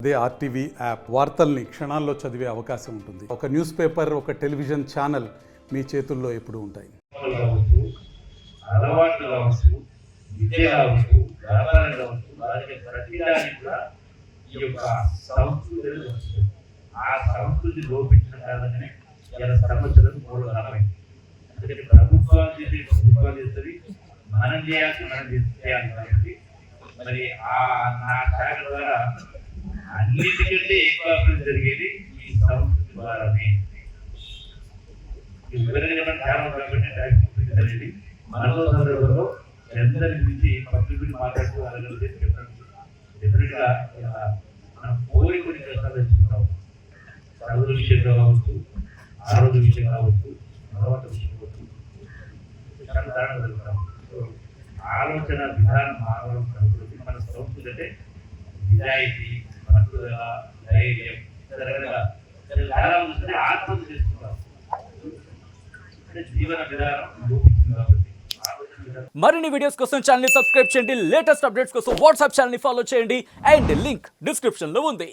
అదే RTV app వార్తల్ని క్షణాల్లో చదివే అవకాశం ఉంటుంది. ఒక న్యూస్ పేపర్, ఒక టెలివిజన్ ఛానల్ మీ చేతుల్లో ఎప్పుడూ ఉంటాయి. అలవాట్లు కావచ్చు, విద్య కావచ్చు, వ్యాపారం కావచ్చు, అలాగే ప్రతిదానికి కూడా ఈ యొక్క సంస్కృతి వస్తుంది. ఆ సంస్కృతి లోపించిన కారణంగానే ఇలా సమస్యలకు మూడు కారణమైంది. అందుకని ప్రభుత్వాలు చేసి ప్రభుత్వాలు చేస్తుంది, మనం చేయాల్సి మనం చేయాలి. కాబట్టి మరి నా శాఖ ద్వారా అన్నిటికంటే ఎక్కువ అభివృద్ధి జరిగేది ఈ సంస్కృతి ద్వారానే. ఈ వివరంగా చాలా కాబట్టి జరిగేది మనలో సందర్భంలో అందరి గురించి పబ్లిక్ మాట్లాడుతూ అడగలిగితే డెఫినెట్ గా మనం కోరి కొన్ని కష్టాలు తెచ్చుకుంటాం. చదువుల విషయంలో కావచ్చు, ఆరోగ్య విషయం కావచ్చు, అలవాటు విషయం కావచ్చు, జరుగుతాం. ఆలోచన విధానం మారడం మన సంస్కృతి అంటే నిజాయితీ, పట్టుదల, ధైర్యం చాలా మంది ఆత్మహత్య చేసుకుంటాం. అంటే జీవన విధానం లోపిస్తుంది కాబట్టి. మరిన్ని వీడియోస్ కోసం ఛానల్ ని సబ్స్క్రైబ్ చేయండి. లేటెస్ట్ అప్డేట్స్ కోసం వాట్సాప్ ఛానల్ ని ఫాలో చేయండి. అండ్ లింక్ డిస్క్రిప్షన్ లో ఉంది.